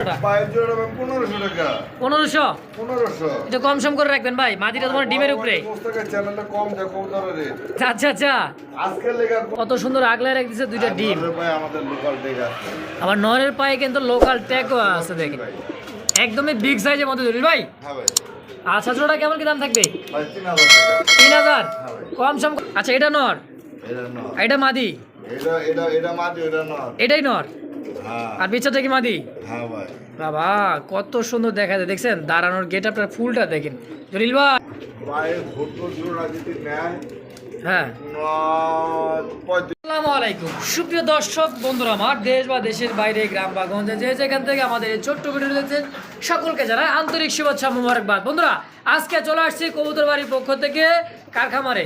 1500 কম সম করে রাখবেন ভাই, মাদিটা তোমার ডিমের উপরে। আচ্ছা আচ্ছা, কত সুন্দর আগলায় রাখতেছে দুইটা ডিম। আবার নরের পায়ে কিন্তু লোকাল ট্যাগও আছে দেখেন, একদমই বিগ সাইজের মধ্যে জলিল ভাই। আচ্ছা জোড়া কেমন কি দাম থাকবে? 3000 কম সম। আচ্ছা এটা নর, এটা মাদি, এটাই নর, আর বিচ্ছাটা কি মাদি? বাবা কত সুন্দর দেখা যায়, দেখছেন দাঁড়ানোর গেট আপনার ফুলটা দেখেন জলিল ভাই। হ্যাঁ আসসালামু আলাইকুম সুপ্রিয় দর্শক বন্ধুরা, আমার দেশ বা দেশের বাইরে, গ্রাম বা গঞ্জে যে যেখান থেকে আমাদের এই ছোট্ট ভিডিও দেখছেন সকলকে জানাই আন্তরিক শুভেচ্ছা মোবারকবাদ। বন্ধুরা আজকে চলে আসছি কবুতর বাড়ির পক্ষ থেকে কারখামারে,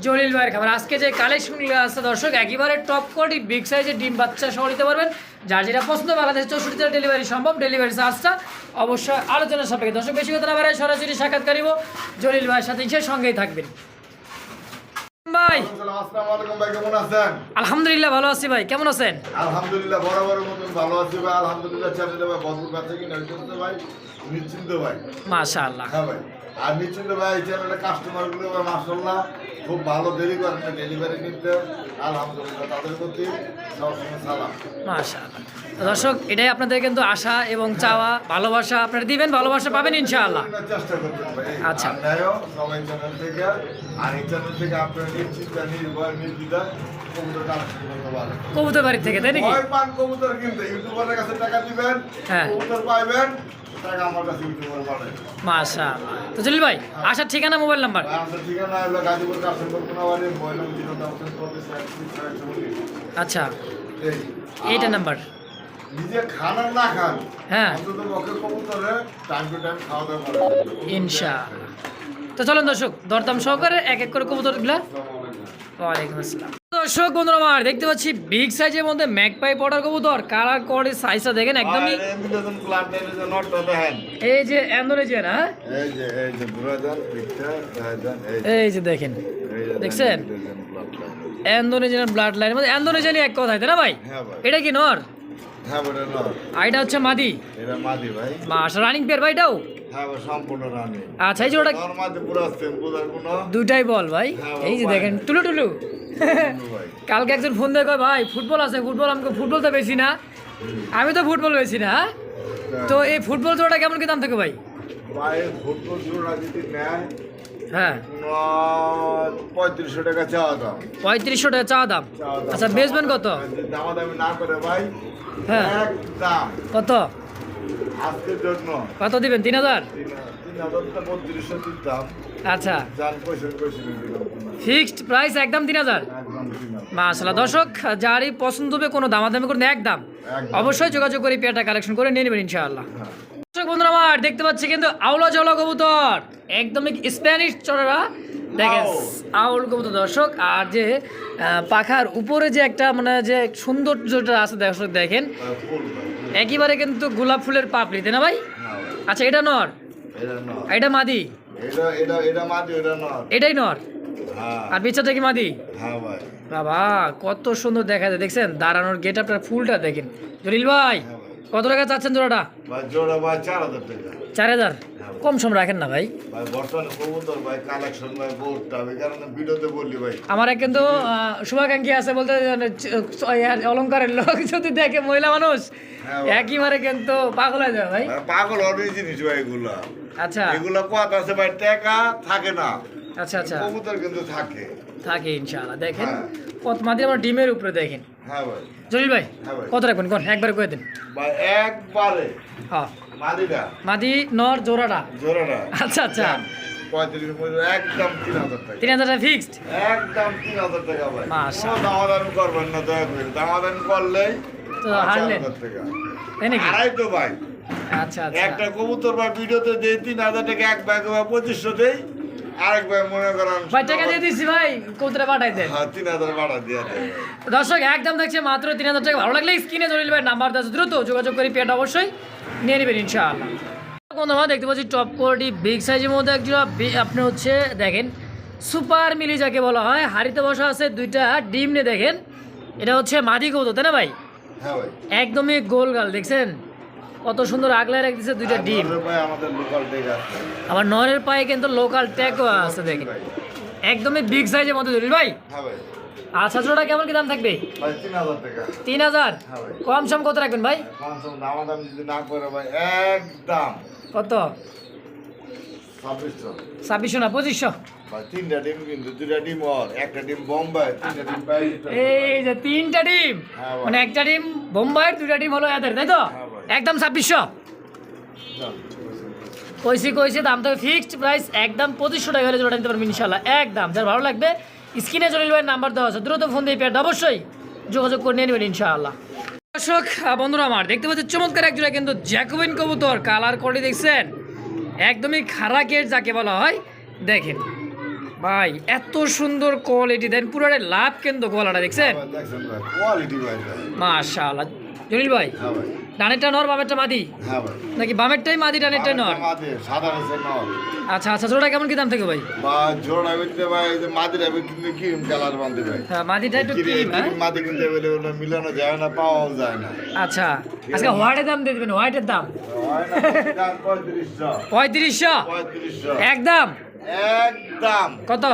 জলিল ভাইয়ের খামার। আজকে যে কালেকশনগুলো আছে দর্শক একেবারে টপ কোয়ালিটি বিগ সাইজের ডিম বাচ্চা সহ নিতে পারবেন। যার যেটা পছন্দ বাংলাদেশ 64 ডেলিভারি সম্ভব, ডেলিভারি চার্জটা অবশ্যই আলোচনার সাপেক্ষে। দর্শক বেশি কথা না বাড়ায় সরাসরি সাক্ষাৎ করিব জলিল ভাইয়ের সাথে, সে সঙ্গেই থাকবেন। ভাই আসসালামু আলাইকুম ভাই, কেমন আছেন? আলহামদুলিল্লাহ ভালো আছি ভাই, কেমন আছেন? আলহামদুলিল্লাহ বরাবর মতন ভালো আছি ভাই, আলহামদুলিল্লাহ। চ্যানেলে ভাই বদল কাছে কি নজরতে ভাই নিশ্চিন্ত ভাই, মাশাআল্লাহ। হ্যাঁ ভাই, আর নিশ্চিন্ত ভাই চ্যানেলে কাস্টমার গুলো ভাই মাশাআল্লাহ খুব ভালো দেরি করেন না ডেলিভারি নিতে, আলহামদুলিল্লাহ তাদের প্রতি সবসময় সালাম। মাশাআল্লাহ দর্শক, এটাই আপনাদের কিন্তু আশা এবং চাওয়া, ভালোবাসা আপনারা দিবেন, ভালোবাসা পাবেন ইনশাআল্লাহ। চেষ্টা করবেন ভাই। আচ্ছা আমরাও সবাই চ্যানেল থেকে আর এই চ্যানেল থেকে আপনারা নিশ্চিন্ত নির্ভয় নির্দ্বিধায় কবুতর কালেকশন করতে পারেন। কবুতর বাড়ি থেকে তাই নাকি? ভয় পান কবুতর কিনতে, ইউটিউবারের কাছে টাকা দিবেন, হ্যাঁ কবুতর পাইবেন, টাকা আমার কাছে ইউটিউবার পাঠাবেন। মাশাআল্লাহ। তো জলিল ভাই আসার ঠিকানা, মোবাইল নাম্বার? আমাদের ঠিকানা হলো গাজীপুর কাশিমপুর কোনাবাড়ি, মোবাইল নম্বর 0 আচ্ছা এইটা নাম্বার। নিজে খান আর না খান, হ্যাঁ অন্তত পক্ষে কবুতরে টাইম টু টাইম খাওয়া দাওয়া করেন ইনশাআল্লাহ। তো চলেন দর্শক দরদাম সহকারে এক এক করে কবুতরগুলা। ওয়ালাইকুম আসসালাম। দর্শক বন্ধুরা আমার দেখতে পাচ্ছি বিগ সাইজের মধ্যে ম্যাকপাই পটার কবুতর, কালার কোয়ালিটি সাইজটা দেখেন একদমই। এই যে ইন্দোনেশিয়ান, হ্যাঁ এই যে দেখেন, দেখছেন ইন্দোনেশিয়ান ব্লাড লাইন, মানে ইন্দোনেশিয়ানই এক কথায় তাই না ভাই? এটা কি নর? হ্যাঁ বড় নর, আর এটা হচ্ছে মাদি। এটা মাদি ভাই। মাস রানিং পেয়ার ভাই এটাও? হ্যাঁ ভাই সম্পূর্ণ রানী। আচ্ছা এই যে ওটা নর মাদি পুরো সিম্পল কোনো দুইটাই বল ভাই। হ্যাঁ, এই যে দেখেন টুলু টুলু। ভাই কালকে একজন ফোন দিয়ে কয় ভাই ফুটবল আছে, ফুটবল আমাকে ফুটবল তো বেশি না, আমি তো ফুটবল বেশি না। তো এই ফুটবল জোড়াটা কেমন কি দাম থাকে ভাই? ভাই ফুটবল জোড়া যদি নেয় হ্যাঁ 3500 টাকা চাওয়া দাম। 3500 টাকা চাওয়া দাম। আচ্ছা বেচবেন কত? দামাদামি না করে ভাই, হ্যাঁ একদম কত আজকের জন্য কত দিবেন? 3000? 3200 দিতাম। আচ্ছা জান পয়সা পয়সা দিলাম ফিক্সড প্রাইস একদম 3000। একদম 3000। মাশাআল্লাহ দর্শক, যারই পছন্দ হবে কোনো দামাদামি করে একদম অবশ্যই যোগাযোগ করে পেয়ারটা কালেকশন করে নিয়ে নেবেন ইনশাআল্লাহ। দর্শক বন্ধুরা আমার দেখতে পাচ্ছি কিন্তু আউলা জলা কবুতর, একদমই স্প্যানিশ চড়া দেখেন আউল কবুতর দর্শক। আর যে পাখার উপরে যে একটা মানে যে সৌন্দর্যটা আছে দর্শক দেখেন, ফুল ভাই। একেবারে কিন্তু গোলাপ ফুলের পাপড়ি তাই না ভাই? আচ্ছা এটা নর, এটা নর, এটা মাদি, এটা মাদি, এটা নর। এটাই নর, হ্যাঁ আর বিচ্ছাটা কি মাদি? হ্যাঁ ভাই। বাবা কত সুন্দর দেখা যায়, দেখছেন দাঁড়ানোর গেট আপনার ফুলটা দেখেন জলিল ভাই। কত টাকা চাচ্ছেন জোড়াটা? ভাই জোড়া ভাই 4000 টাকা। 4000 কম সম রাখেন না ভাই? ভাই বর্তমানে কবুতর ভাই কালেকশন ভাই বহুত, আমি কারণ ভিডিওতে বললি ভাই আমার কিন্তু শুভাকাঙ্ক্ষী আছে বলতে অলংকারের লোক যদি দেখে মহিলা মানুষ হ্যাঁ ভাই। একেবারে কিন্তু পাগল হয়ে যাবে ভাই। পাগল অনেক জিনিস ভাই এগুলা, আচ্ছা এগুলা কথা আছে ভাই, টাকা থাকে না, আচ্ছা আচ্ছা কবুতর কিন্তু থাকে। থাকে ইনশাআল্লাহ। দেখেন হ্যাঁ। কত মাদি আমার ডিমের উপরে দেখেন হ্যাঁ ভাই। জলিল ভাই। হ্যাঁ ভাই। কত রাখবেন কোন একবার কয়ে দেন। ভাই একবারে হ্যাঁ মাদিটা মাদি নর জোড়াটা। জোড়াটা আচ্ছা আচ্ছা 35 একদম 3000 টাকা। 3000 টাকা ফিক্সড। একদম 3000 টাকা ভাই। মাশাআল্লাহ। দামাদামি করবেন না দয়া করে, দামাদামি করলেই তো হারলেন 4000 টাকা। তাই নাকি? আড়াই তো ভাই, আচ্ছা আচ্ছা একটা কবুতর ভাই ভিডিওতে দেই 3000 টাকা, এক ব্যাগ ভাই 2500 দেই, আরেক ভাই মনে করেন ভাই টাকা দিয়ে দিচ্ছি ভাই, কৌতরা পাঠাই দেন। হ্যাঁ 3000 ভাড়া দিয়ে দেয়। দর্শক একদম দেখছে মাত্র 3000 টাকা। ভালো লাগলে স্ক্রিনে জলিল ভাই নাম্বার আছে, দ্রুত যোগাযোগ করে পেয়ারটা অবশ্যই নিয়ে নেবেন ইনশাআল্লাহ। বন্ধুরা দেখতে পাচ্ছি টপ কোয়ালিটি বিগ সাইজের মধ্যে একজোড়া আপনি হচ্ছে দেখেন সুপার মিলি যাকে বলা হয়, হাড়িতে বসা আছে দুইটা ডিম নিয়ে দেখেন। এটা হচ্ছে মাদি কবুতর তাই না ভাই? হ্যাঁ ভাই। একদমই গোল গাল দেখছেন, কত সুন্দর আগলায় রাখতেছে দুইটা ডিম। নরের ভাই আমাদের লোকাল ডেক আছে। আবার নরের পায়ে কিন্তু লোকাল ট্যাগও আছে দেখেন, একদমই বিগ সাইজের মধ্যে জলিল ভাই। হ্যাঁ ভাই। আচ্ছা জোড়া কেমন কি দাম থাকবে? ভাই 3000 টাকা। 3000? হ্যাঁ ভাই। কম সম কত রাখবেন ভাই? কনসাম দাম যদি না করে ভাই একদম কত? 2600। 2600 না 2500? ভাই 3টা ডিম কিন্তু 2টা ডিম ওর, একটা ডিম বোম্বাই, 3টা ডিম বাইরে। এই যে 3টা ডিম, হ্যাঁ ভাই। মানে একটা ডিম বোম্বাইয়ের, 2টা ডিম হলো এদের, তাই তো? হ্যাঁ ভাই। একদম 2600? কইছি দাম তো ফিক্সড প্রাইস, একদম 2500 টাকা হলে জোড়া নিতে পারবেন ইনশাআল্লাহ একদম। যার ভালো লাগবে স্ক্রিনে জলিল ভাইয়ের নাম্বার দেওয়া আছে, দ্রুত ফোন দিয়ে পেয়ারটা অবশ্যই যোগাযোগ করে নিয়ে নেবেন ইনশাআল্লাহ। দর্শক বন্ধুরা আমার দেখতে পাচ্ছি চমৎকার এক জোড়া কিন্তু জ্যাকোবিন কবুতর, কালার কোয়ালিটি দেখছেন একদমই খারাকের যাকে বলা হয়। দেখেন ভাই এত সুন্দর কোয়ালিটি, দেন পুরোটা লাভ কিন্তু গলাটা দেখছেন দেখছেন ভাই কোয়ালিটি ভাই। মাশাআল্লাহ। জলিল ভাই হ্যাঁ ভাই। ডানেরটা নর বামেরটা মাদি হ্যাঁ ভাই। নাকি বামেরটাই মাদি ডানেরটাই নর? মাদি সাদা আছে নর। আচ্ছা জোড়া কেমন কি দাম থেকে ভাই? বা জোড়া বিনতে ভাই যে মাদিরা কিন্তু কি কালার বানতে ভাই। হ্যাঁ মাদিটা একটু কি ক্রিম, হ্যাঁ মাদি কিন্তু अवेलेबल মিলানো যায় না, পাওয়া যায় না। আচ্ছা আজকে হোয়াইটের দাম দিয়ে দিবেন, হোয়াইটের দাম হয় না 3500। 3500? 3500 একদম একদম। কত?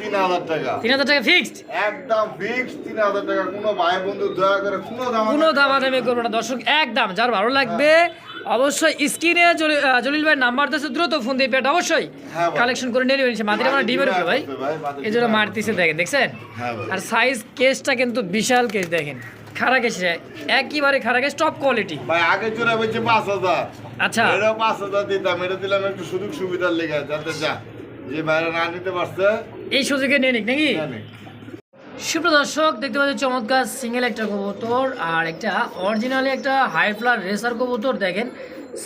3000 টাকা 3000 টাকা ফিক্সড? একদম ফিক্সড 3000 টাকা। কোনো ভাই বন্ধু দয়া করে কোনো দামাদামি করবো না দর্শক একদম। যার ভালো লাগবে অবশ্যই স্ক্রিনে জলিল ভাই নাম্বার দিয়েছে, দ্রুত ফোন দিয়ে পেটা অবশ্যই হ্যাঁ ভাই। কালেকশন করে নিয়ে নেবেন। মাদিরা মানে ডিমের উপরে ভাই, এই জন্য মারতেছে দেখেন, দেখছেন? হ্যাঁ ভাই। আর সাইজ কেসটা কিন্তু বিশাল কেস দেখেন, খারা কেস, একইবারে খারা কেস, টপ কোয়ালিটি। ভাই আগে জোড়া বলছে 5000। আচ্ছা এটা 5000 দিতাম, এটা দিলাম একটু সুযোগ সুবিধার লেগে, যাতে যা যে বাইরে না নিতে পারছে এই সুযোগে নিয়ে নিক নাকি? জানি। সুপ্রিয় দর্শক দেখতে পাচ্ছি চমৎকার সিঙ্গেল একটা কবুতর আর একটা অরিজিনালি একটা হাই ফ্লার রেসার কবুতর। দেখেন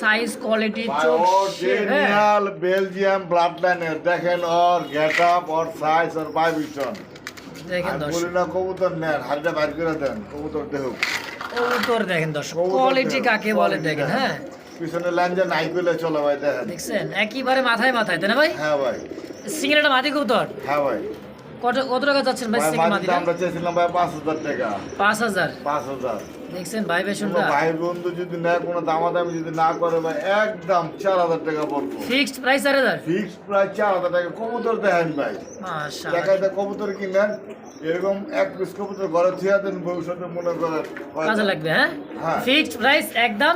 সাইজ কোয়ালিটি ভাই চোখ, হ্যাঁ অরিজিনাল বেলজিয়াম ব্লাড লাইনের, দেখেন ওর গেটআপ ওর সাইজ ওর ভাইব্রেশন। দেখেন আমি দর্শক বলি না কবুতর নেন, হাড়িটা বাইর করে দেন, কবুতর দেখুক। কবুতর দেখেন দর্শক কবুতর কোয়ালিটি দেখেন, কাকে বলে quality দেখেন। হ্যাঁ পিছনে লাইন যে নাই কইলে চলে ভাই, দেখেন। দেখছেন একেবারে মাথায় মাথায়, তাই না ভাই? হ্যাঁ ভাই। সিঙ্গেল একটা মাদি কবুতর হ্যাঁ ভাই। কত টাকা চাচ্ছেন ভাই? ভাই সিঙ্গেল মাটিতে মাদিটা আমরা চেয়েছিলাম ভাই 5000 টাকা। 5000? 5000। দেখছেন ভাই বেশ কোনো সুন্দর। ভাই বন্ধু যদি নেয়, কোনো দামাদামি যদি না করে ভাই, একদম 4000 টাকা পড়বো। Fixed price 4000? ফিক্সড প্রাইস 4000 টাকা। কবুতর দেখেন ভাই, মাশাআল্লাহ দেখাইতে কবুতর কিনেন, এরকম এক পিস কবুতর ঘরে থিয়া দেন, ভবিষ্যতে মনে করেন কাজে লাগবে। হ্যাঁ হ্যাঁ। ফিক্সড প্রাইস একদম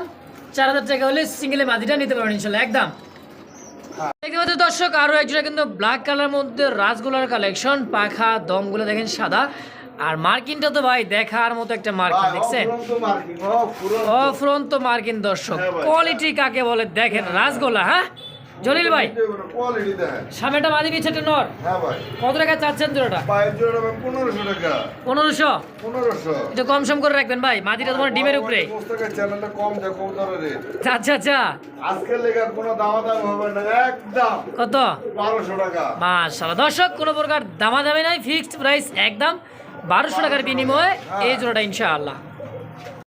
4000 টাকা হলে সিঙ্গেলে মাদিটা নিতে পারবেন ইনশাআল্লাহ একদম। হ্যাঁ। দেখতে পাচ্ছেন দর্শক আরো একজোড়া কিন্তু ব্ল্যাক কালার মধ্যে রাজগোলার কালেকশন, পাখা দমগুলো দেখেন সাদা, আর মার্কিনটা তো ভাই দেখার মতো একটা মার্কিন, দেখছেন অফ্রন্ত মার্কিন। দর্শক হ্যাঁ ভাই। কোয়ালিটি কাকে বলে দেখেন, রাজগোলা। হ্যাঁ জলিল ভাই কোয়ালিটি দেখেন। সামনেটা মাদি পিছেটা নর, হ্যাঁ ভাই। কত টাকা চাচ্ছেন জোড়াটা? পায়ের জোড়া ভাই 1500 টাকা। 1500? 1500। একটু কম সম করে রাখবেন ভাই, মাদিটা তোমার ডিমের উপরে। পুস্তকের চ্যানেলটা কম দেয় কবুতরের রেট। আচ্ছা আজকের লেগে কোনো দামাদামি হবে না, একদম কত? 1200 টাকা। মাশাআল্লাহ দর্শক কোনো প্রকার দামাদামি নাই, ফিক্সড প্রাইস একদম 1200 টাকার বিনিময়ে এই জোড়াটা ইনশাআল্লাহ।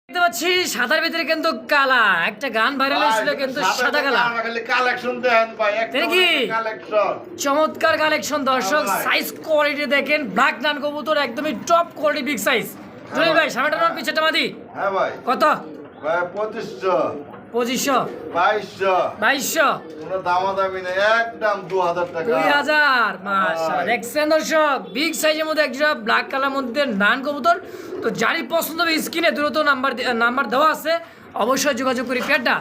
দেখতে পাচ্ছি সাদার ভিতরে কিন্তু কালা, একটা গান ভাইরাল হয়েছিল কিন্তু সাদা কালা। কালেকশন দেন ভাই, একটা দেখি? কালেকশন। চমৎকার কালেকশন দর্শক, হ্যাঁ ভাই। সাইজ কোয়ালিটি দেখেন, ব্ল্যাক ডান কবুতর একদমই top quality big size. Jalil ভাই সামনেটা নর পিছেটা মাদি, হ্যাঁ ভাই। কত? ভাই 2500, 2500? 2200। 2200? কোনো দামাদামি নেই, একদম 2000 টাকা। 2000? মাশাআল্লাহ ভাই। দেখছেন দর্শক বিগ সাইজের মধ্যে একটা ব্ল্যাক কালার মধ্যে নান কবুতর। তো যারই পছন্দ হবে স্ক্রিনে দ্রুত নাম্বার দেওয়া আছে, অবশ্যই যোগাযোগ করি পেয়ারটা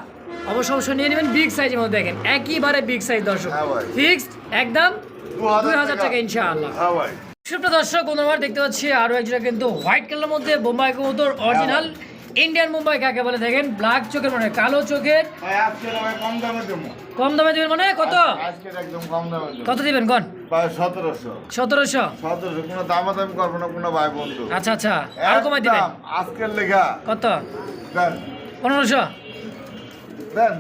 অবশ্যই নিয়ে নেবেন। বিগ সাইজের মধ্যে দেখেন একেবারে বিগ সাইজ দর্শক, হ্যাঁ ভাই। ফিক্সড একদম 2000 টাকা টাকা ইনশাআল্লাহ। হ্যাঁ ভাই। সুপ্রিয় দর্শক বন্ধুরা দেখতে পাচ্ছি আরো একজোড়া কিন্তু হোয়াইট কালার মধ্যে বোম্বাই কবুতর, অরিজিনাল ইন্ডিয়ান মুম্বাই কাকে বলে দেখেন, ব্ল্যাক চোখের মানে কালো চোখের। ভাই আজকে ভাই কম দামে দেবো। কম দামে দিবেন মানে কত? আজকে একদম কম দামে দেবো। কত দিবেন কোন? ভাই 1700। 1700? 1700, কোনো দামাদামি করবো না কোনো ভাই বন্ধু। আচ্ছা আরো কমাই দিবেন। একদম আজকের লেখা কত? দেন 1500? দেন,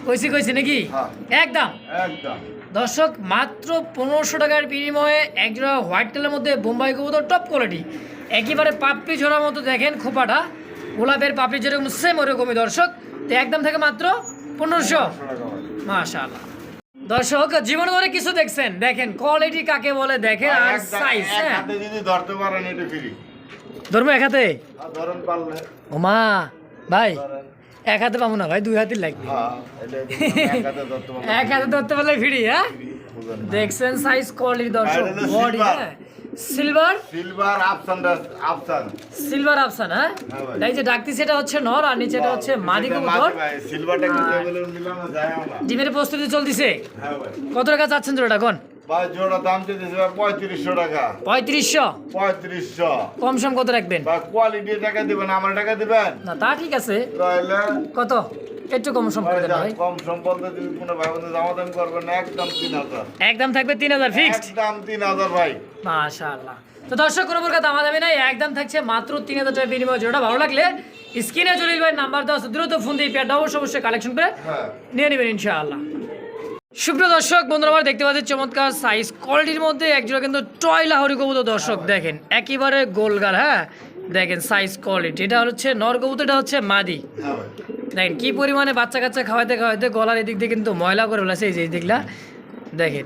কোয়েশ্চেন কইছি নাকি? হ্যাঁ। একদম একদম। দর্শক মাত্র 1500 টাকার বিনিময়ে একজোড়া হোয়াইট কালারের মধ্যে বোম্বাই কবুতর টপ কোয়ালিটি, একেবারে পাপড়ি ঝোড়ার মতো দেখেন খোপাটা, গোলাপের পাপড়ি যেরকম সেম ওরকমই দর্শক। তো একদম থেকে মাত্র 1500? মাশাআল্লাহ দর্শক জীবনে ধরে কিছু দেখছেন, দেখেন কোয়ালিটি কাকে বলে দেখেন, আর সাইজ। হ্যাঁ হাতে যদি ধরতে পারেন এটা ফ্রি। ধরবো এক হাতে? ধরেন পারলে ওমা ভাই ধরেন। এক হাতে পাবো না ভাই, 2 হাতে লাগবে। হ্যাঁ এটা এক হাতে ধরতে পারবো। এক হাতে ধরতে পারলে ফ্রি, হ্যাঁ। বুঝলেন না? দেখছেন সাইজ কোয়ালিটি দর্শক, এটা হলো বডি, silver। হ্যাঁ সিলভার, সিলভার আফসান সিলভার আফসান, হ্যাঁ। হ্যাঁ ভাই। তাই যে ডাকতিছে এটা হচ্ছে নর আর নিচে এটা হচ্ছে মাদি কবুতর। সিলভারটা কিন্তু টেবিলে মিলানো যায় না। ডিমের প্রস্তুতি চলতিছে। হ্যাঁ ভাই। কত টাকা চাচ্ছেন জোড়াটা কোন? ভাই জোড়া দাম চেয়েছে ভাই 3500 টাকা। 3500। 3500। কম সম কত রাখবেন? ভাই কোয়ালিটি টাকা দিবেন, আমার টাকা দিবেন। না তা ঠিক আছে, তাহলে কত একটু কম সম করে দেন ভাই। কম সম্পর্ক যদি কোনো ভাই বন্ধু দামাদামি করবেন না, একদম 3000। একদম থাকবে 3000 ফিক্সড। একদম 3000 ভাই। মাশাআল্লাহ। তো দর্শক কোনো প্রকার দামাদামি নাই, একদম থাকছে মাত্র 3000 টাকা বিনিময়ে। জোড়া ভালো লাগলে স্ক্রিনে জলিল ভাই নাম্বার দাও, দ্রুত ফোন দিয়ে পেয়ারটা অবশ্যই কালেকশন করে হ্যাঁ নিয়ে নেবেন ইনশাআল্লাহ। সুপ্রিয় দর্শক বন্ধুরা, আমরা দেখতে পাচ্ছি চমৎকার সাইজ কোয়ালিটির মধ্যে একজোড়া কিন্তু টয় লাহোরি কবুতর। দর্শক দেখেন একেবারে গোলগাল, হ্যাঁ দেখেন সাইজ কোয়ালিটি। এটা হচ্ছে নর কবুতর, এটা হচ্ছে মাদি। হ্যাঁ ভাই। দেখেন কি পরিমাণে বাচ্চা কাচ্চা খাওয়াইতে খাওয়াইতে গলার এদিক দিয়ে কিন্তু ময়লা করে ফেলেছে, এই যে দিকলা দেখেন।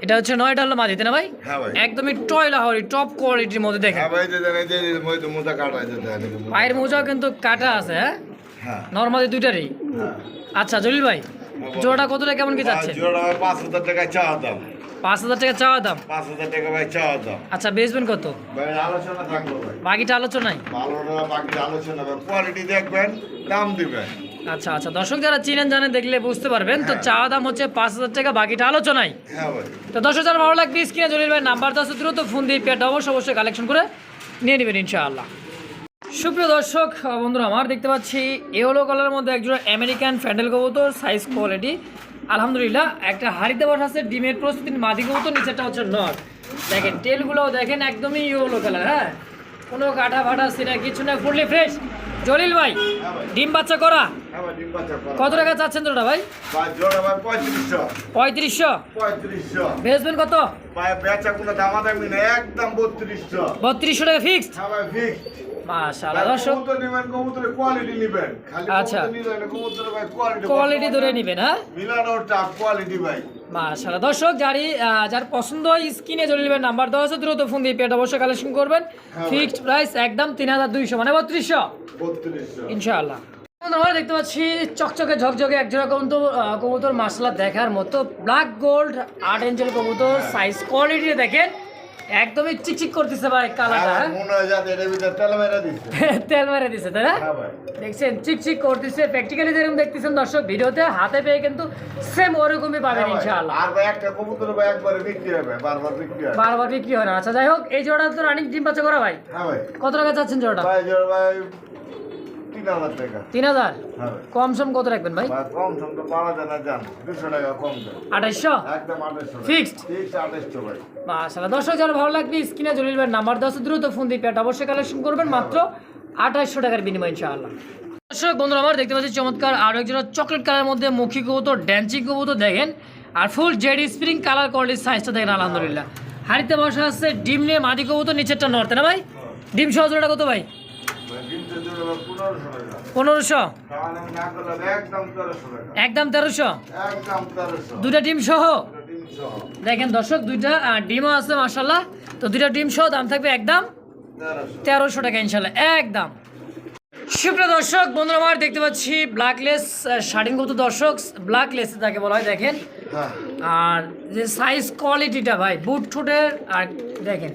এটা হচ্ছে নয়, এটা হলো মাদিতে না ভাই? হ্যাঁ ভাই। একদমই টয় লাহোরি টপ কোয়ালিটির মধ্যে দেখেন। হ্যাঁ ভাই, যে মই তো মোটা কাটা আছে দেখেন। পায়ের মোজাও কিন্তু কাটা আছে, হ্যাঁ হ্যাঁ। নর্মালি দুইটারই। হ্যাঁ। আচ্ছা জলিল ভাই, জোড়াটা কত টাকা কেমন কি যাচ্ছে? জোড়া 5000 টাকা চাওয়া দাম। 5000 টাকা চাওয়া দাম। 5000 টাকা ভাই চাওয়া দাম। আচ্ছা বেচবেন কত? ভাই আলোচনা থাকলো ভাই। বাকিটা আলোচনায়। ভালো না বাকি আলোচনা ভাই, কোয়ালিটি দেখবেন, দাম দিবেন। আচ্ছা আচ্ছা, দর্শক যারা চিনেন জানেন দেখলে বুঝতে পারবেন। তো চাওয়া দাম হচ্ছে 5000 টাকা, বাকিটা আলোচনায়। হ্যাঁ ভাই। তো দর্শক যারা ভালো লাগবে স্ক্রিনে জলিল ভাই নাম্বার দাও, দ্রুত ফোন দিয়ে পেয়ারটা অবশ্যই কালেকশন করে নিয়ে নেবেন ইনশাআল্লাহ। সুপ্রিয় দর্শক বন্ধুরা, আমার দেখতে পাচ্ছি ইয়েলো কালারের মধ্যে একজোড়া আমেরিকান ফ্যান্ডেল কবুতর। সাইজ কোয়ালিটি আলহামদুলিল্লাহ, একটা হাড়িতে বসা আছে, ডিমের প্রস্তুতি মাদি কবুতর, নিচেরটা হচ্ছে নর। দেখেন টেলগুলোও দেখেন একদমই ইয়েলো কালার, হ্যাঁ কোনো কাটা ফাটা সিনা কিছু না, ফুললি ফ্রেশ। জলিল ভাই হ্যাঁ ভাই। ডিম বাচ্চা করা হ্যাঁ ভাই, ডিম বাচ্চা করা। কত টাকা চাচ্ছেন জোড়া ভাই? ভাই জোড়া ভাই 3500। 3500। 3500। বেচবেন কত? ভাই বেচা কোনো দামাদামি না, একদম 3200। 3200 টাকা ফিক্সড। হ্যাঁ ভাই ফিক্স। মাশাআল্লাহ দর্শক, কবুতর নেবেন, কবুতরের কোয়ালিটি নেবেন। খালি আচ্ছা। কবুতর নিলে না, কবুতরের ভাই কোয়ালিটি ধরে নেবেন, হ্যাঁ মিলানো টাফ কোয়ালিটি ভাই। মাশাআল্লাহ দর্শক, যার পছন্দ হয় স্ক্রিনে জলিল ভাই নাম্বার দেওয়া আছে, দ্রুত ফোন দিয়ে পেয়ারটা অবশ্যই কালেকশন করবেন। হ্যাঁ। ফিক্সড প্রাইস একদম 3200, মানে 3200 3200। ইনশাআল্লাহ। আমরা দেখতে পাচ্ছি চকচকে ঝকঝকে একজোড়া কবুতর মাশাআল্লাহ দেখার মতো, ব্ল্যাক গোল্ড 8 ইঞ্চের কবুতর। সাইজ কোয়ালিটি দেখেন একদমই চিকচিক করতেছে ভাই কালারটা, আমার মনে হয় যাতে এর ভিতরে তেল মেরা দিছে। তেল মেরে দিছে তাই না? হ্যাঁ ভাই। দেখছেন চিকচিক করতেছে, প্র্যাকটিক্যালি যেরকম দেখতেছেন দর্শক ভিডিওতে, হাতে পেয়ে কিন্তু সেম ওরকমই পাবেন হ্যাঁ ভাই। ইনশাআল্লাহ। আর ভাই একটা কবুতর ভাই একবারে বিক্রি হবে, বারবার বিক্রি হবে। বারবার বিক্রি হয় না। আচ্ছা যাই হোক, এই জোড়া তো রানিং ডিম বাচ্চা করা ভাই, হ্যাঁ ভাই। কত টাকা চাচ্ছেন জোড়াটা? ভাই জোড়া ভাই 3000 টাকা। 3000। হ্যাঁ ভাই। কম সম কত রাখবেন ভাই? ভাই কম সম তো পাওয়া যায় না, জান 200 টাকা কম দেয়। 2800 একদম 2800 Fixed? ফিক্সড 2800 ভাই। মাশাআল্লাহ দর্শক যারা ভালো লাগবে স্ক্রিনে জলিল ভাই নাম্বার দাও, দ্রুত ফোন দিয়ে পেয়ারটা অবশ্যই কালেকশন করবেন মাত্র 2800 টাকার বিনিময়ে ইনশাআল্লাহ। দর্শক বন্ধুরা, আমার দেখতে পাচ্ছি চমৎকার আরো একজোড়া চকলেট কালারের মধ্যে মুখী কবুতর, ড্যান্সিং কবুতর দেখেন, আর ফুল জেড স্প্রিং কালার কোয়ালিটির সাইজটা দেখেন আলহামদুলিল্লাহ। হাড়িতে বসা আছে ডিম নিয়ে মাদি কবুতর, নিচেরটা নর্থে না ভাই? ডিম সহ জোড়াটা কত ভাই? ভাই ডিমটা জোড়া ভাই 1500 টাকা। 1500। তাহলে না করলে একদম 1300 টাকা। একদম 1300। একদম 1300। দুইটা ডিম সহ ডিম সহ দেখেন দর্শক, দুইটা ডিমও আছে মাশাআল্লাহ। তো দুইটা ডিম সহ দাম থাকবে একদম 1300 টাকা ইনশাআল্লাহ একদম। সুপ্রিয় দর্শক বন্ধুরা, আমার দেখতে পাচ্ছি ব্ল্যাকলেস শার্টিন কবুতর। দর্শক ব্ল্যাকলেস যাকে বলা হয় দেখেন, হ্যাঁ। আর যে সাইজ কোয়ালিটিটা ভাই বুট ঠোঁটের, আর দেখেন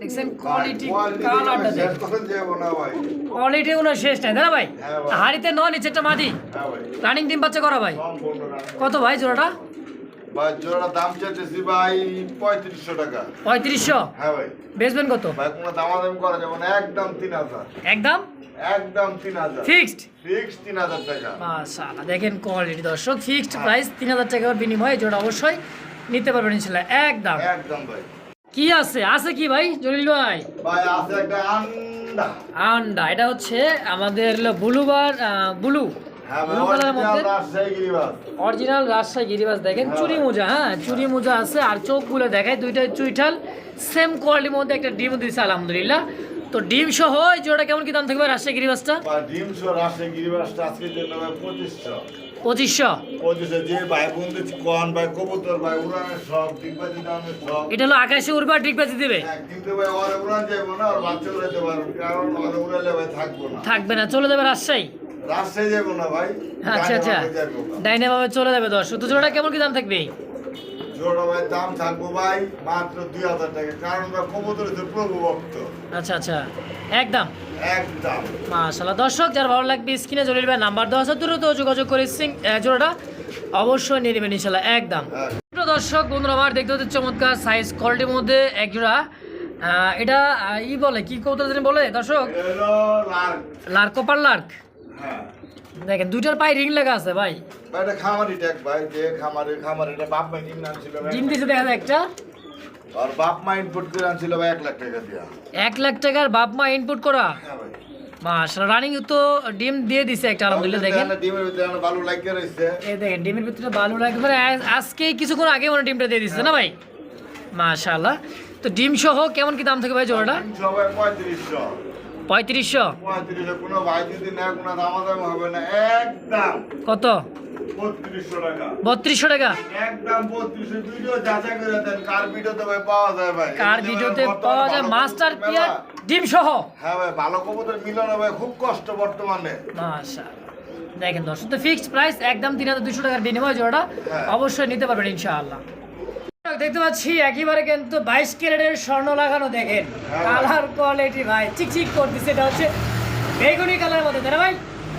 দেখছেন কোয়ালিটি কালারটা দেখেন, কোয়ালিটি কোনো শেষ নাই তাই না ভাই? হ্যাঁ ভাই। হাড়িতে নিচেরটা মাদি, হ্যাঁ ভাই। রানিং ডিম বাচ্চা করা ভাই। সম্পূর্ণ রানিং। কত ভাই জোড়াটা? ভাই জোড়া দাম চাইতেছি ভাই 3500 টাকা। 3500। হ্যাঁ ভাই। বেচবেন কত? ভাই কোনো দামাদামি করা যাবে না, একদম 3000। একদম একদম 3000 ফিক্সড। ফিক্স 3000 টাকা। মাশাআল্লাহ দেখেন কোয়ালিটি দর্শক, ফিক্সড প্রাইস 3000 টাকার বিনিময়ে জোড়া অবশ্যই নিতে পারবেন ইনশাআল্লাহ একদম। একদম ভাই। কি আছে আছে কি ভাই জলিল ভাই? ভাই আছে একটা আন্ডা। আন্ডা, এটা হচ্ছে আমাদের ব্লুবার ব্লু হ্যাঁ ভাই, ব্লু কালারের মধ্যে original রাজশাহী গিরিবাজ। অরিজিনাল রাজশাহী গিরিবাজ দেখেন, হ্যাঁ চুরি ভাই। মোজা, হ্যাঁ চুরি মোজা আছে, আর চোখগুলো দেখায় দুইটা চুইঠাল, সেম কোয়ালিটির মধ্যে একটা ডিম দিয়েছে আলহামদুলিল্লাহ। তো ডিম সহ এই জোড়া কেমন কি দাম থাকবে রাজশাহী গিরিবাজটা? ভাই ডিম সহ রাজশাহী গিরিবাজটা আজকের জন্য ভাই 2500। 2500। 2500 যে ভাই বন্ধু কোন ভাই কবুতর ভাই উড়ানের সব ডিগবাজি দামের সব। এটা হলো আকাশে উড়বার ডিগবাজি দিবে, হ্যাঁ, কিন্তু ভাই ওরা উড়ান যাইবো না, আর বাচ্চা উড়াইতে পারবো, কারণ ওরা উড়াইলে ভাই থাকবো না। থাকবে না, চলে যাবে রাজশাহী। রাজশাহী যাবো না ভাই, আচ্ছা আচ্ছা, ডাইনে বামে যাবো না। ডাইনে ভাবে চলে যাবে দর্শক। তো জোড়াটা কেমন কি দাম থাকবে? জোড়া ভাই দাম থাকবো ভাই মাত্র 2000 টাকা, কারণ ভাই কবুতর হচ্ছে প্রভু ভক্ত, আচ্ছা আচ্ছা, একদম একদম। মাশাআল্লাহ। দর্শক যার ভালো লাগবে স্ক্রিনে জলিল ভাই নাম্বার দেওয়া আছে, দ্রুত যোগাযোগ করে জোড়াটা অবশ্যই নিয়ে নেবেন ইনশাল্লাহ একদম। হ্যাঁ। প্রিয় দর্শক বন্ধুরা আমার দেখতে হচ্ছে চমৎকার সাইজ কোয়ালিটির মধ্যে এক জোড়া, এটা ই বলে কি কবুতর জানি বলে দর্শক? এলো লার্ক। Lark, copper Lark. হ্যাঁ দেখেন দুইটার পায়ে রিং লাগা আছে ভাই। ভাই এটা খামারি ট্যাগ ভাই, যে খামারে এটা বাপ মা কিনে আনছিল ভাই। ডিম দিছে দেখা যায় একটা, আর বাপ মা ইনপুট করে আনছিল ভাই 1 লাখ টাকা দিয়া। 1 লাখ টাকার বাপ মা ইনপুট করা। হ্যাঁ ভাই। মাশাআল্লাহ, রানিং তো ডিম দিয়ে দিছে একটা আলহামদুলিল্লাহ। দেখেন ডিমের ভিতরে ভালো লাগিয়ে রইছে। এই দেখেন ডিমের ভিতরে ভালো লাগে, মানে আজকে কিছুক্ষণ আগে মানে ডিমটা দিয়ে দিচ্ছে না ভাই? মাশাআল্লাহ। তো ডিম সহ কেমন কি দাম থাকে ভাই জোড়াটা? সবাই 3500। 3500। 3500 কোনো ভাই যদি না কোনো দামাদামি হবে না, একদম কত? 3200 টাকা। 3200 টাকা। একদম 3200। ভিডিও যাচাই করে দেন কার ভিডিওতে ভাই পাওয়া যায় ভাই। কার ভিডিওতে পাওয়া যায় মাস্টার পিয়ার ডিম সহ? হ্যাঁ ভাই, ভালো কবুতর মিলানো ভাই খুব কষ্ট বর্তমানে। মাশাআল্লাহ। দেখেন দর্শক, তো ফিক্সড প্রাইস একদম 3200 টাকার বিনিময়ে জোড়াটা হ্যাঁ। অবশ্যই নিতে পারবেন ইনশাআল্লাহ। দেখতে পাচ্ছি একেবারে কিন্তু 22 ক্যারেটের স্বর্ণ লাগানো, দেখেন হ্যাঁ। কালার কোয়ালিটি ভাই চিকচিক করতেছে। এটা হচ্ছে বেগুনি কালারের মধ্যে তাই না ভাই?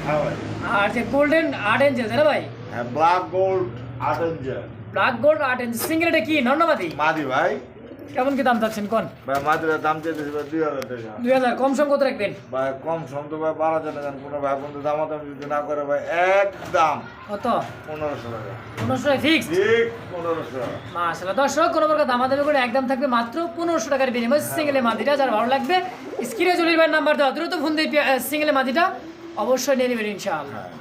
হ্যাঁ ভাই। আর যে গোল্ডেন 8 ইঞ্চি তাই না ভাই? হ্যাঁ, ব্ল্যাক গোল্ড 8 ইঞ্চি। ব্ল্যাক গোল্ড 8 ইঞ্চি। সিঙ্গেল এটা কি নন্নমাদি? মাদি ভাই। কেমন কি দাম চাচ্ছেন কোন? ভাই মাদির দাম চাইতেছি ভাই 2000 টাকা। 2000 কম সম কত রাখবেন? ভাই কম সম তো ভাই 12 জানা কোনো ভাই বন্ধু দামাদামি যদি না করে ভাই একদম কত? 1500 টাকা। 1500 ফিক্স। ঠিক 1500 টাকা। মাশাআল্লাহ। দর্শক কোনো প্রকার দামাদামি করে একদম থাকবে মাত্র 1500 টাকার বিনিময়ে সিঙ্গেলে মাদিটা। যার ভালো লাগবে স্ক্রিনে জলিল ভাইয়ের নাম্বার দেওয়া, দ্রুত ফোন দিয়ে সিঙ্গেলে মাদিটা অবশ্যই নিয়ে নেবেন ইনশাআল্লাহ। হ্যাঁ।